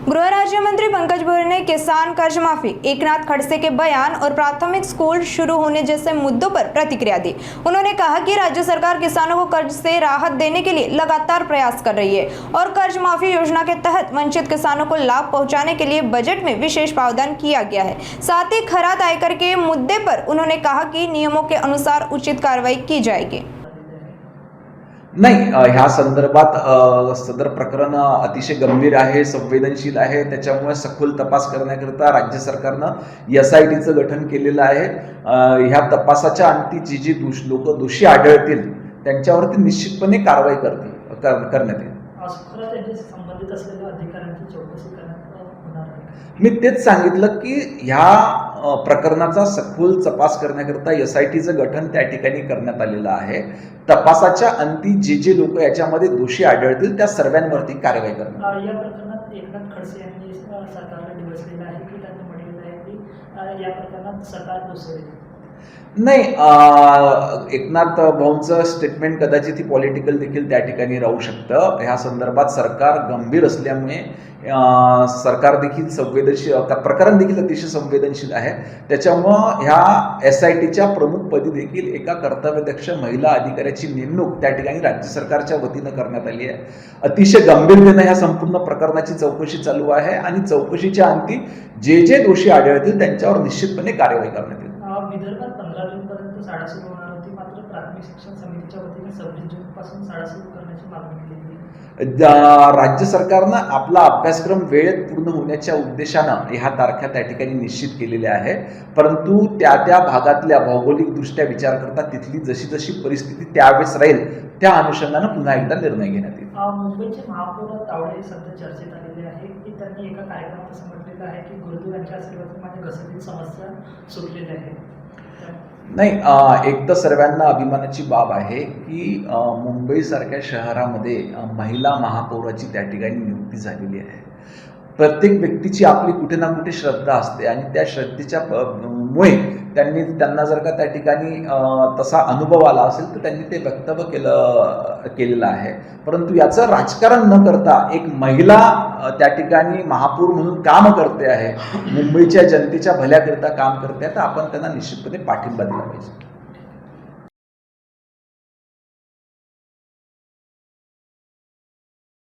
गृह राज्य मंत्री पंकज भूरे ने किसान कर्ज माफी, एकनाथ खड़से के बयान और प्राथमिक स्कूल शुरू होने जैसे मुद्दों पर प्रतिक्रिया दी। उन्होंने कहा कि राज्य सरकार किसानों को कर्ज से राहत देने के लिए लगातार प्रयास कर रही है और कर्ज माफी योजना के तहत वंचित किसानों को लाभ पहुंचाने के लिए बजट में विशेष प्रावधान किया गया है। साथ ही खराद आयकर के मुद्दे पर उन्होंने कहा कि नियमों के अनुसार उचित कार्रवाई की जाएगी। नाही, ह्या संदर्भात सदर प्रकरण अतिशय गंभीर आहे, संवेदनशील आहे. त्याच्यामुळे सखोल तपास करण्याकरिता राज्य सरकारनं SITचं गठन केलेलं आहे. ह्या तपासाच्या अंती जी लोक दोषी आढळतील त्यांच्यावरती निश्चितपणे कारवाई करण्यात येईल. संबंधित असलेल्या अधिकाऱ्यांची चौकशी करण्यात होणार आहे. मी तेच सांगितलं की ह्या प्रकरणाचा सखोल तपास करण्याकरिता SITचं गठन त्या ठिकाणी करण्यात आलेलं आहे. तपासाच्या अंती जे लोक याच्यामध्ये दोषी आढळतील त्या सर्वांवरती कारवाई करणार. या प्रकरणात एकनाथ खडसे यांनी सरकारला डिवचलेलं आहे की त्यांनी म्हटलेलं आहे की या प्रकरणात सरकार दोषी आहे. नाही, एकनाथ भाऊंचं स्टेटमेंट कदाचित ही पॉलिटिकल देखील त्या ठिकाणी राहू शकतं. ह्या संदर्भात सरकार गंभीर असल्यामुळे सरकार देखील संवेदनशील, प्रकरण देखील अतिशय संवेदनशील आहे. त्याच्यामुळं ह्या SITच्या प्रमुखपदी देखील एका कर्तव्यदक्ष महिला अधिकाऱ्याची नेमणूक त्या ठिकाणी राज्य सरकारच्या वतीनं करण्यात आली आहे. अतिशय गंभीरतेनं ह्या संपूर्ण प्रकरणाची चौकशी चालू आहे आणि चौकशीच्या अंती जे दोषी आढळतील त्यांच्यावर निश्चितपणे कारवाई करण्यात येईल. विदर्भात 15 जूनपर्यंत शाळा सुरू होणार होती, मात्र प्राथमिक शिक्षण समितीच्या वतीने 26 जूनपासून शाळा सुरू करण्याची मागणी केली होती. राज्य सरकारनं आपला अभ्यासक्रम वेळेत पूर्ण होण्याच्या उद्देशानं ह्या तारखा त्या ठिकाणी निश्चित केलेल्या आहे. परंतु त्या भागातल्या भौगोलिकदृष्ट्या विचार करता तिथली जशी परिस्थिती त्यावेळेस राहील त्या अनुषंगानं पुन्हा एकदा निर्णय घेण्यात येईल. मुंबईचे महापौर तावडे सध्या चर्चेत आलेले आहे की त्यांनी एका कार्यक्रमात असं म्हटलेलं आहे की गुरुदेवांच्या आशीर्वादाने माझ्या घशातील समस्या सुटलेल्या आहे. नाही, एक तर सर्वांना अभिमानाची बाब आहे की मुंबईसारख्या शहरामध्ये महिला महापौराची त्या ठिकाणी नियुक्ती झालेली आहे. प्रत्येक व्यक्तीची आपली कुठे ना कुठे श्रद्धा असते आणि त्या श्रद्धेच्या मुळे त्यांना जर का त्या ठिकाणी तसा अनुभव आला असेल तर त्यांनी ते वक्तव्य केलेलं आहे. परंतु याचं राजकारण न करता एक महिला त्या ठिकाणी महापौर म्हणून काम करते आहे, मुंबईच्या जनतेच्या भल्याकरिता काम करते आहे, तर आपण त्यांना निश्चितपणे पाठिंबा दिला पाहिजे.